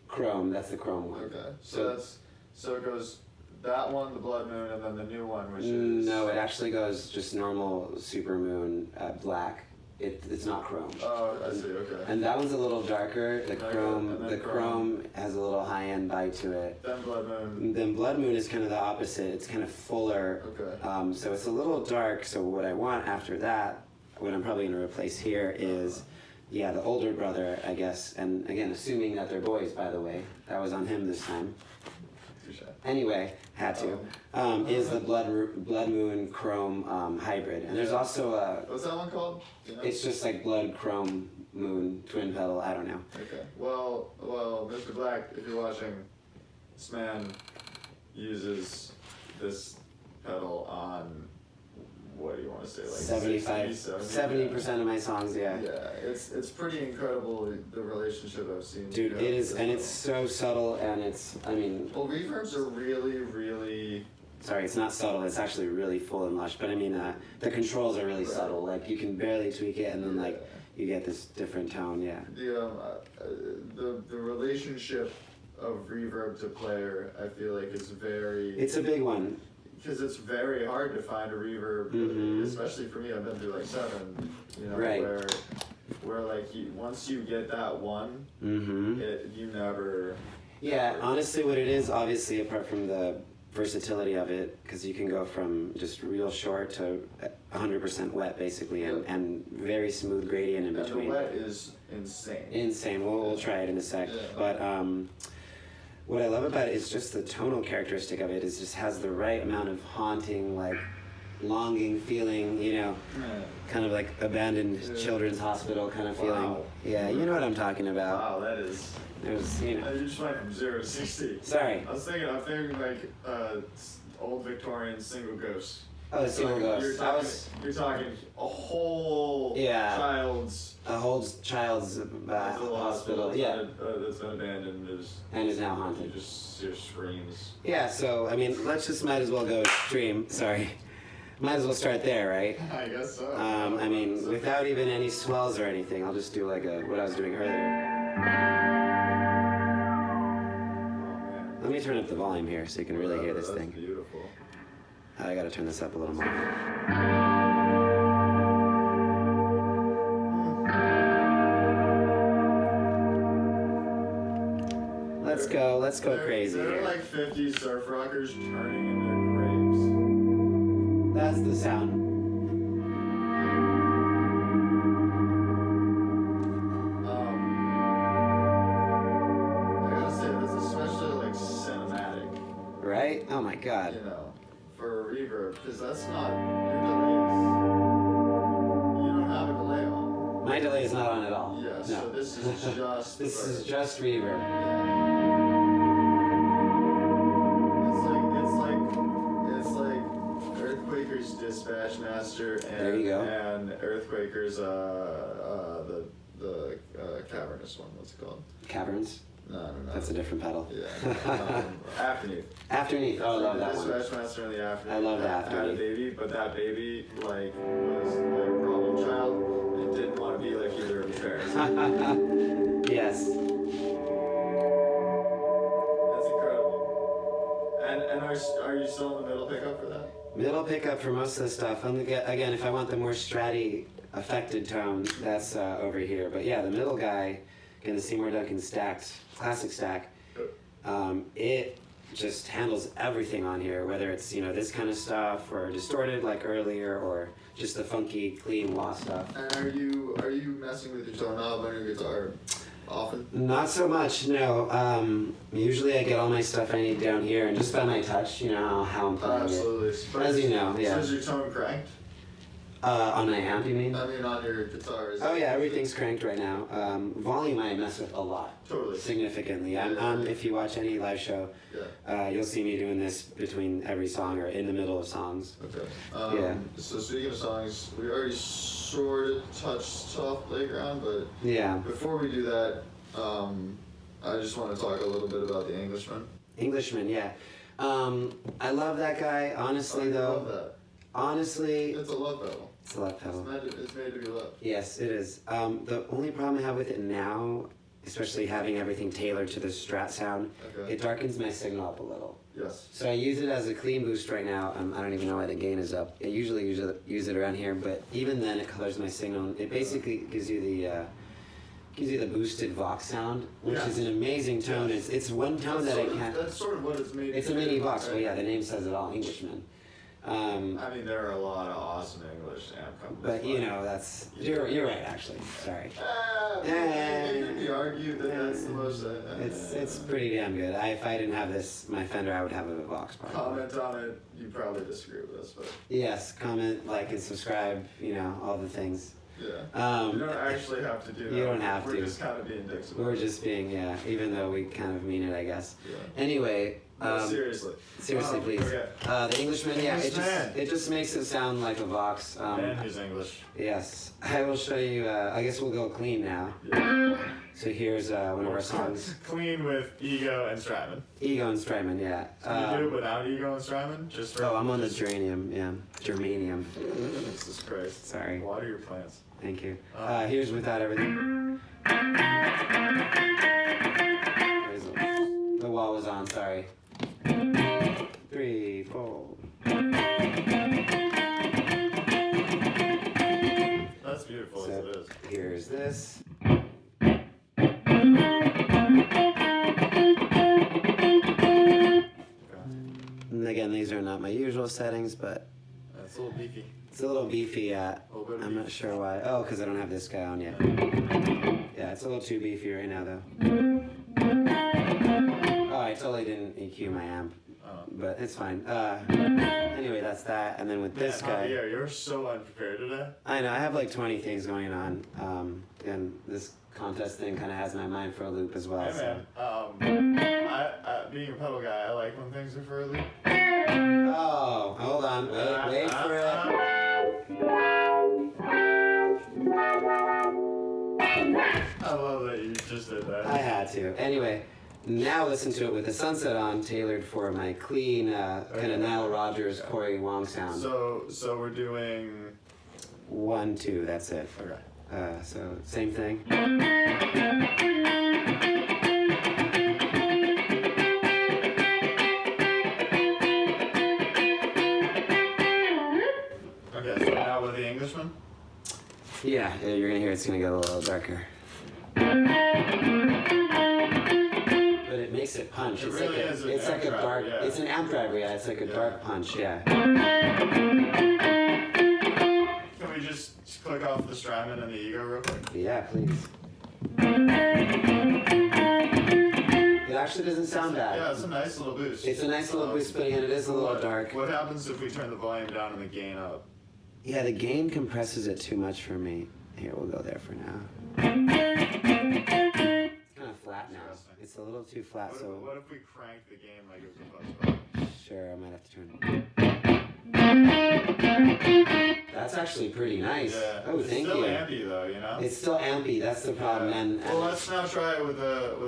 Chrome? That's the Chrome one. Okay, so it goes that one, the Blood Moon, and then the new one, which is No, it actually goes just normal Super Moon black. It's not Chrome. Oh, I see. Okay. And that one's a little darker. The Okay, Chrome, and then the Chrome has a little high-end bite to it. Then Blood Moon. Then Blood Moon is kind of the opposite. It's kind of fuller. Okay. So it's a little dark. So what I want after that, what I'm probably going to replace here is, yeah, the older brother, I guess. And again, assuming that they're boys, by the way. That was on him this time. Touché. Anyway, had to. Is the Blood Moon Chrome hybrid. And there's also a... What's that one called? Do you know? It's just like Blood Chrome Moon twin pedal. I don't know. Okay. Well, Mr. Black, if you're watching, this man uses this pedal on, what do you want to say, like 70% of my songs, yeah. Yeah, it's pretty incredible, the relationship I've seen. Dude, it is, and it's so subtle, and it's, I mean... Well, reverbs are really, really... Sorry, it's not subtle, it's actually really full and lush, but I mean, the controls are really Right. subtle, like you can barely tweak it, and then like, you get this different tone, yeah. The relationship of reverb to player, I feel like is very... It's a big one. Because it's very hard to find a reverb, especially for me. I've been through like 7, you know, Right. where like once you get that one, you never. Yeah, honestly, what it is, obviously, apart from the versatility of it, because you can go from just real short to 100% wet, basically, and very smooth gradient in between. And the wet is insane. Insane. We'll try it in a sec, Yeah. but what I love about it is just the tonal characteristic of it. It just has the right amount of haunting, like longing feeling, you know, kind of like abandoned children's hospital kind of feeling. Wow. Yeah, you know what I'm talking about. Wow, that is. There's, you know. You just went from 0 to 60. Sorry. I'm thinking like old Victorian single ghost. Oh, the single ghost. You're talking a whole child's. A whole child's hospital. Yeah. That's been abandoned and is now haunted. You just hear screams. Yeah. So I mean, might as well go extreme. Sorry. Might as well start there, right? I guess so. I mean, without even any swells or anything, I'll just do like what I was doing earlier. Let me turn up the volume here so you can really hear this thing. Beautiful. I gotta turn this up a little more. Let's go crazy They're here. like 50 surf rockers turning in their graves. That's the sound. I gotta say, that's especially like cinematic. Right? Oh my god. You know, for a reverb, because that's not your delays. You don't have a delay on. My delay is not on at all. Yeah, No. so this is just. This is just reverb. It's like Earthquaker's Dispatch Master and There you go. and Earthquaker's the cavernous one. What's it called? Caverns? No. That's a different pedal. Yeah. Afterneath. Afterneath. Oh, I love that The one. Dispatch Master and the Afterneath. I love the Had a Afterneath. baby, but that baby like was a problem child and didn't want to be like either of his parents. Yes. That's incredible. And are you still in the middle pickup for that? Middle pickup for most of the stuff. Again, if I want the more stratty affected tone, that's over here. But yeah, the middle guy, again, the Seymour Duncan stacked, classic stack, it just handles everything on here, whether it's, you know, this kind of stuff or distorted like earlier or just the funky, clean wah stuff. And are you messing with your tone knob on your guitar often? Not so much, no. Usually I get all my stuff I need down here and just by my touch, you know how I'm playing Absolutely. it. As you know, yeah. So is your tone cranked? On my amp, you mean? I mean, on your guitar. Oh yeah, everything's cranked right now. Volume I mess with a lot. Totally. Significantly. If you watch any live show, you'll see me doing this between every song or in the middle of songs. Okay. Yeah. So speaking of songs, we already sort of touched Soft Playground, but Yeah. before we do that, I just want to talk a little bit about the Englishman. Englishman, yeah. I love that guy. Honestly, I though. love that. Honestly. It's a love pedal. It's a left pedal. It's made to be loved. Yes, it is. The only problem I have with it now, especially having everything tailored to the Strat sound, it darkens my signal up a little. Yes. So I use it as a clean boost right now. I don't even know why the gain is up. I usually use it around here, but even then it colors my signal. It basically gives you the boosted Vox sound, which is an amazing tone. It's one tone that I can't. That's sort of what it's made. It's a mini Vox, but yeah, the name says it all, Englishman. I mean, there are a lot of awesome English amp companies. But you know, you're right actually. Sorry. It can be argued that that's the most. It's pretty damn good. If I didn't have this, my Fender, I would have a Vox probably. Comment on it. You probably disagree with us, but yes, comment, like, and subscribe. You know, all the things. yeah. You don't actually have to do that. You don't have We're to. just kind of being dicks. We're just being, even though we kind of mean it, I guess. Yeah. Anyway. No, seriously. Seriously, please. Okay. The Englishman, yeah, it just makes it sound like a Vox. And he's English. Yes, I will show you. I guess we'll go clean now. Yeah. So here's one of our songs. Clean with Ego and Strymon. Ego and Strymon, yeah. Can you do it without Ego and Strymon? Just for, I'm on the geranium, yeah. Germanium. Jesus Christ. Sorry. Water your plants. Thank you. Here's without everything. The wall was on, sorry. 3, 4. That's beautiful as it is. Here's this. And again, these are not my usual settings, but That's a little beefy. it's a little beefy. little bit I'm not sure why. Oh, because I don't have this guy on yet. Yeah, it's a little too beefy right now, though. Oh, I totally didn't EQ my amp, but it's fine. Anyway, that's that. And then with this guy, Javier, you're so unprepared today. I know I have like 20 things going on, and this contest thing kind of has my mind for a loop as well. Hey So. man, being a pedal guy, I like when things are for a loop. Oh, hold on, wait for it. I love that you just did that. I had to. Anyway, now listen to it with the sunset on, tailored for my clean kind of Nile Rodgers, Corey Wong sound. So we're doing 1, 2, that's it. okay. So same thing. Okay, so now with the Englishman. Yeah, you're gonna hear it's gonna get a little darker. But it makes it punch. It It's really like is an it's amp like a driver, dark. yeah. It's an amp driver. Yeah, it's like a dark punch. Yeah. Can we just click off the Strymon and the Ego real quick? Yeah, please. It actually doesn't sound bad. Yeah, it's a nice little boost. It's a nice little boost, but again, it is a little dark. What happens if we turn the volume down and the gain up? Yeah, the gain compresses it too much for me. Here, we'll go there for now. It's kind of flat now. It's a little too flat, so What if we crank the gain like it was a buzz? sure, I might have to turn it. That's actually pretty nice. Yeah. Oh, thank you. It's still ampy though, you know? It's still ampy, that's the problem. And well, let's now try it with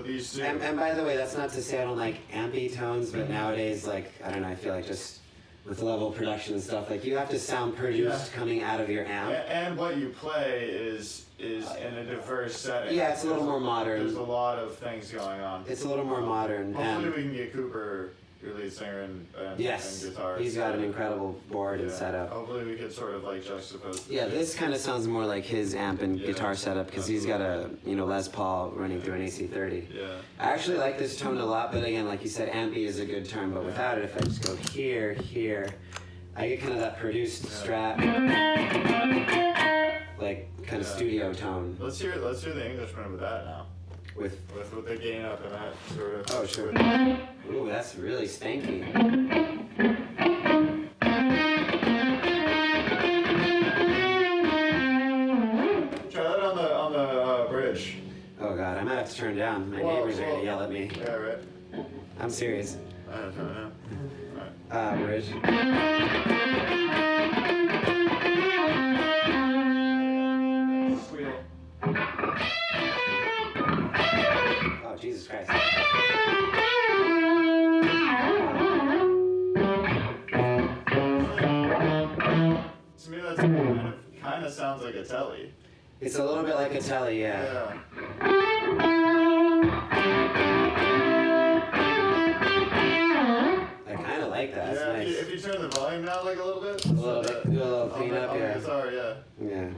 these two. and by the way, that's not to say I don't like ampy tones, but nowadays, like, I don't know, I feel like just with level production and stuff, like, you have to sound produced coming out of your amp. And what you play is in a diverse setting. Yeah, it's a little more modern. There's a lot of things going on. It's a little more modern. Hopefully we can get Cooper, your lead singer, and Yes, guitar. he's got an incredible board and setup. Hopefully we could sort of like juxtapose. Yeah, this kind of sounds more like his amp and guitar setup because he's got a Les Paul running through an AC30. Yeah. I actually like this tone a lot, but again, like you said, ampy is a good term. But without it, if I just go here, I get kind of that produced Strat, like kind of studio tone. Let's hear the Englishman with that now. With the gain up and that sort of. oh sure. Ooh, that's really spanky. Try that on the bridge. Oh god, I might have to turn down. My neighbors are gonna yell at me. Yeah, right. I'm serious. I don't know. Alright. Bridge. Squeal. Oh Jesus Christ. To me, that's kind of sounds like a telly. It's a little bit like a telly, yeah. Yeah. I kind of like that. It's Yeah, nice. if you turn the volume down like a little bit. A little bit. Do a little cleanup, on the yeah. guitar, yeah. Yeah.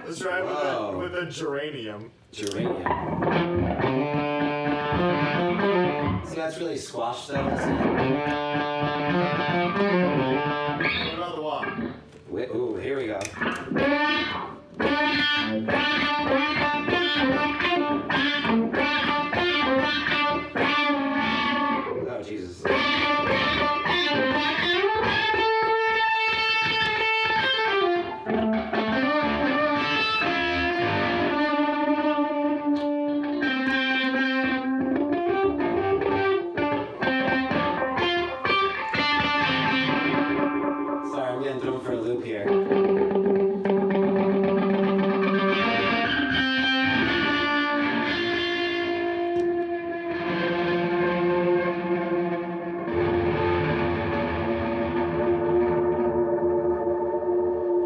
Let's try it Whoa. with a geranium. Geranium. See, that's really squashed though, isn't it? What about the wah? Ooh, here we go. Oh, Jesus. Sorry, I'm getting thrown for a loop here.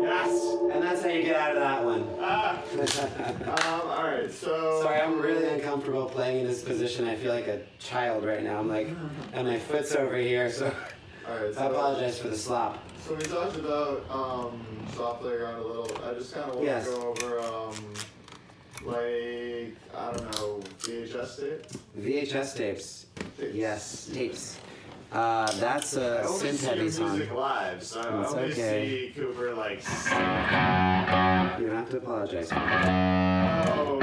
Yes! And that's how you get out of that one. Alright, so. Sorry, I'm really uncomfortable playing in this position. I feel like a child right now. I'm like, and my foot's over here, so Alright, I apologize for the slop. So we talked about soft playground a little. I just kind of want Yes. to go over like I don't know VHS tape. VHS tapes. Tapes. Yes, tapes. That's a I only synth see heavy your song. music live, so I It's only okay. see Cooper like. You don't have to apologize for that. Oh,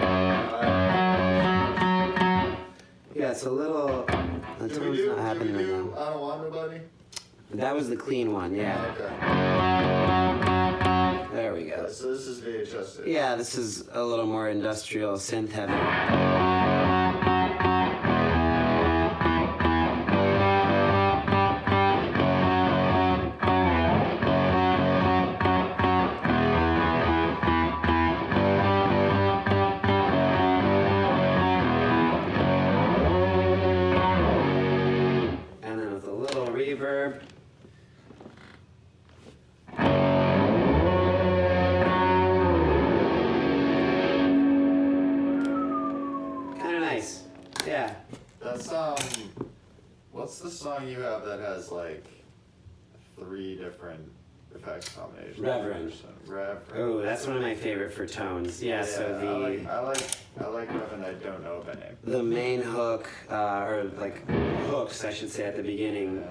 Yeah, it's a little. The Can we tone's do? not Can happening we right do? now. I don't want nobody. That was the clean one, yeah. Okay. There we go. So this is VHS tape. Yeah, this is a little more industrial synth heavy. And then with a little reverb. Kind of nice. Yeah. That's what's the song you have that has like 3 different effects combinations? Reverend. Reverend. Oh, that's one of my favorite for tones. Yeah, so the I like Reverend. I don't know by name. the main hook, or like hooks, I should say, at the beginning,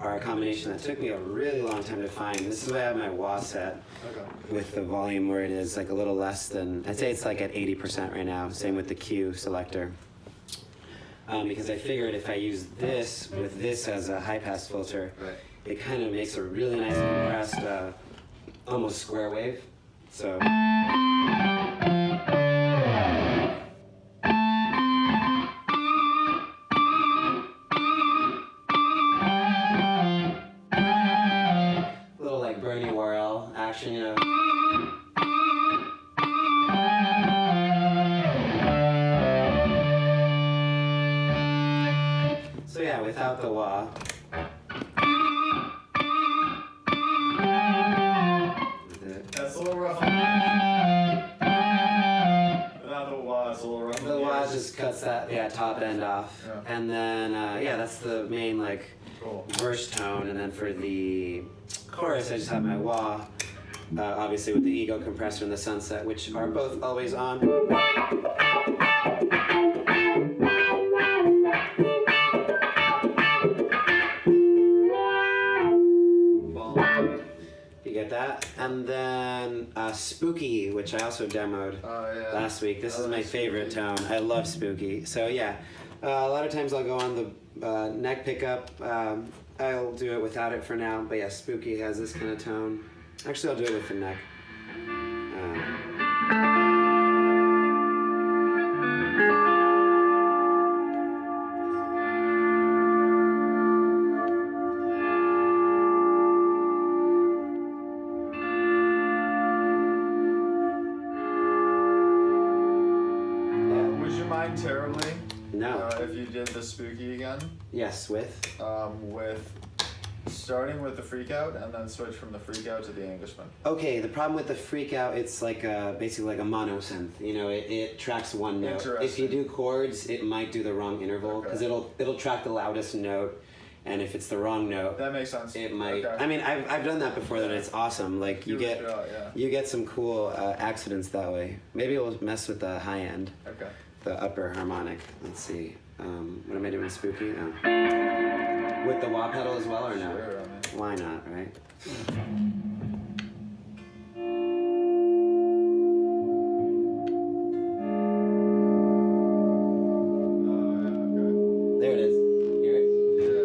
are a combination that took me a really long time to find. This is why I have my wah set Okay. with the volume where it is like a little less than, I'd say it's like at 80% right now. Same with the Q selector. Because I figured if I use this with this as a high pass filter, Right. it kind of makes a really nice compressed, almost square wave. So. Little like Bernie Worrell action, you know. So yeah, without the wah. That's a little rough. Without the wah, it's a little rough. The wah just cuts that top end off. Yeah. And then yeah, that's the main like Cool. verse tone, and then for the chorus I just have my wah, obviously with the ego compressor and the sunset, which are both always on. And then Spooky, which I also demoed last week. This is my favorite tone. I love Spooky. So yeah, a lot of times I'll go on the neck pickup. I'll do it without it for now, but yeah, Spooky has this kind of tone. Actually, I'll do it with the neck. Would you mind terribly? No. If you did the Spooky again? Yes, with Starting with the Freqout and then switch from the Freqout to the Englishman. Okay, the problem with the Freqout, it's like basically like a mono synth. You know, it tracks one note. If you do chords, it might do the wrong interval because it'll track the loudest note, and if it's the wrong note, that makes sense. It might. Okay. I mean, I've done that before. That it's awesome. Like you get some cool accidents that way. Maybe we'll mess with the high end. Okay. The upper harmonic. Let's see. What am I doing? Spooky? Oh. With the wah pedal as well, or no? Sure, I mean. Why not, right? There it is. Hear it? Yeah.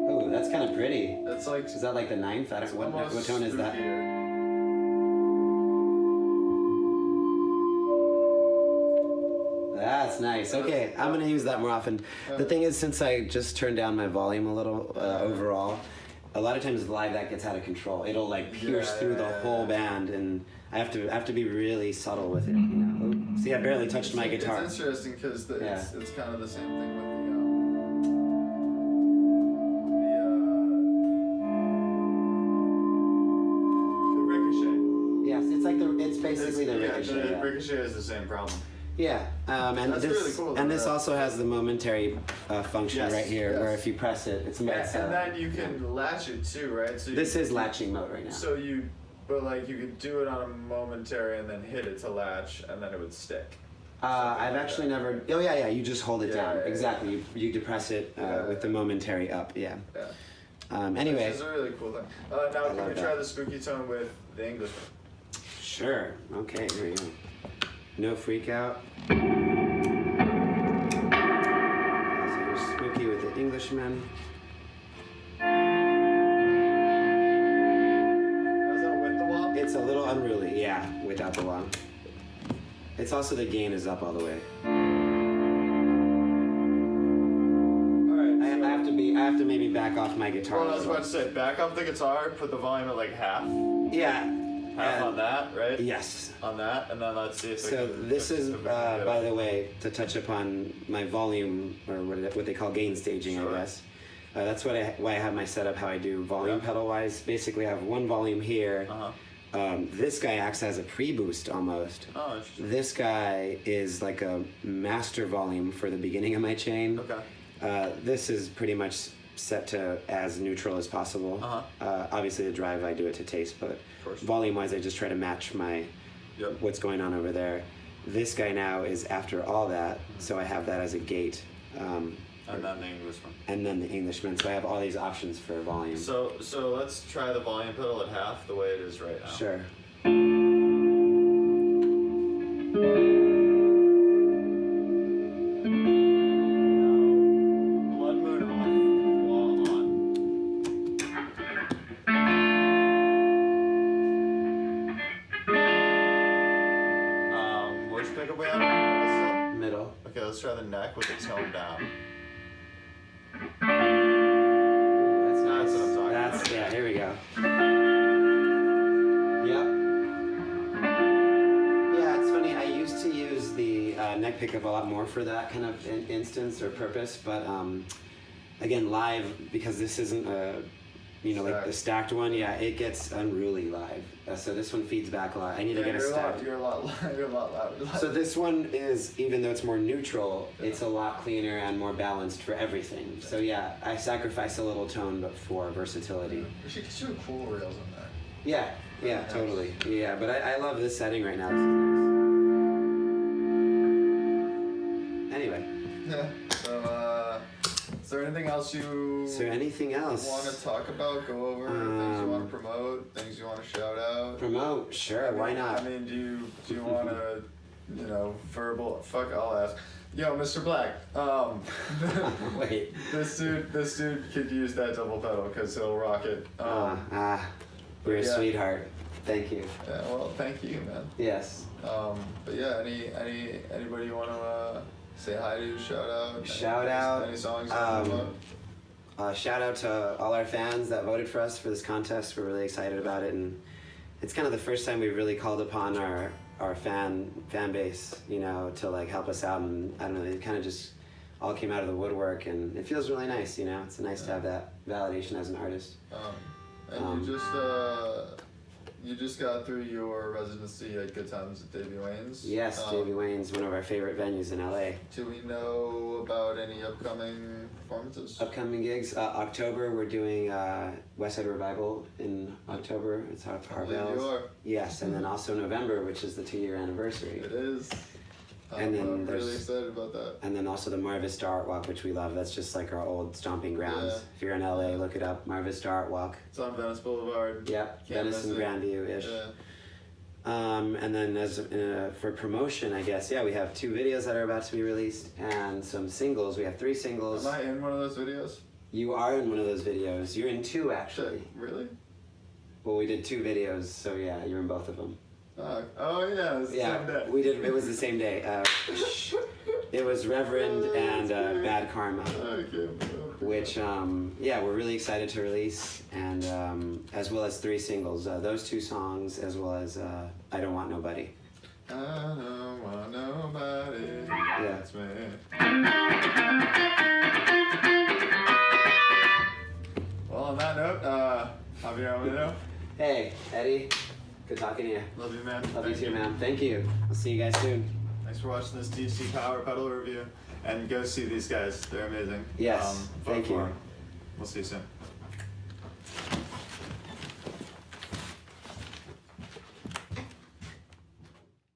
Oh, that's kind of pretty. That's like. Is that like the ninth? I don't. What tone is that? Spookier. That's nice. Okay, I'm gonna use that more often. The thing is, since I just turned down my volume a little overall, a lot of times live that gets out of control. It'll like pierce through the whole band, and I have to be really subtle with it. You know. See, I barely touched my guitar. It's interesting because it's kind of the same thing with the ricochet. Yes, it's like it's basically the ricochet. The ricochet is the same problem. Yeah, and That's this really cool, and this also has the momentary function right here, yes. where if you press it, it's And then you can latch it too, right? So this is latching mode right now. So but like you could do it on a momentary and then hit it to latch, and then it would stick. I've actually never. Oh yeah, you just hold it down. Yeah, exactly. You depress it with the momentary up. Yeah. Anyway. Which is a really cool thing. Now can we try the Spooky tone with the Englishman? Sure. Okay. Here we go. No Freqout. So here's Spooky with the Englishman. Is that with the wah? It's a little unruly, yeah, without the wah. It's also the gain is up all the way. Alright. I have to maybe back off my guitar. Well, I was about to say, back up the guitar, put the volume at like half. Yeah. Half on that, right? Yes. On that, and then let's see if So this is, by the way, to touch upon my volume, or what they call gain staging, I guess. That's why I have my setup, how I do volume pedal-wise. Basically, I have one volume here. This guy acts as a pre-boost almost. Oh, interesting. This guy is like a master volume for the beginning of my chain. Okay. This is pretty much set to as neutral as possible. Obviously the drive I do it to taste, but volume wise I just try to match my what's going on over there. This guy now is after all that, so I have that as a gate. And then the Englishman. And then the Englishman, so I have all these options for volume. So let's try the volume pedal at half the way it is right now. Sure. Let's try the neck with the tone down. That's nice. That's what I'm talking about. Yeah, here we go. Yep. Yeah, it's funny. I used to use the neck pickup a lot more for that kind of instance or purpose, but again, live, because this isn't like the stacked one, it gets unruly live. So this one feeds back a lot. I need to get a stacked. You're a lot louder. So this one is, even though it's more neutral, it's a lot cleaner and more balanced for everything. So yeah, I sacrifice a little tone, but for versatility. We should get you cool rails on there. Yeah, totally. Yeah, but I love this setting right now. This is nice. Anyway. Yeah. So, is there any anything else you So anything else? want to talk about? Go over things you want to promote, things you want to shout out. Promote? Sure, why not? I mean, do you want to, verbal? Fuck, I'll ask. Yo, Mr. Black. Wait. This dude could use that double pedal because he'll rock it. You're a yeah. sweetheart. Thank you. Yeah, well, thank you, man. Yes. But yeah, anybody you want to say hi to, shout out? Shout out. Any songs you want to promote? Shout out to all our fans that voted for us for this contest. We're really excited about it, and it's kind of the first time we've really called upon our fan base, to like help us out. And I don't know, they kind of just all came out of the woodwork, and it feels really nice. It's nice to have that validation as an artist. And you just got through your residency at Good Times at Davey Wayne's. Yes, Davey Wayne's, one of our favorite venues in LA. Do we know about any upcoming performances? Upcoming gigs, October we're doing West Side Revival in October. It's our Harvell's. Yes, and then also November, which is the 2-year anniversary. It is. And then I'm really excited about that. And then also the Mar Vista Art Walk, which we love. That's just like our old stomping grounds. Yeah. If you're in LA, look it up. Mar Vista Art Walk. It's on Venice Boulevard. Yep, Can't Venice and miss it. Grandview-ish. Yeah. And then as for promotion, I guess, we have 2 videos that are about to be released and some singles. We have 3 singles. Am I in one of those videos? You are in one of those videos. You're in 2, actually. Shit, really? Well, we did 2 videos, so yeah, you're in both of them. Oh yeah, it was the same day. We did. It was the same day. It was Reverend and Bad Karma, which we're really excited to release, and as well as 3 singles. Those 2 songs, as well as I Don't Want Nobody. I don't want nobody. Yeah. That's me. Well, on that note, Javier Olmedo. Hey, Eddie. Good talking to you. Love you, man. Love you Thank too, man. Thank you. I'll see you guys soon. Thanks for watching this DC Power Pedal review, and go see these guys. They're amazing. Yes, vote thank for you. 'em. We'll see you soon.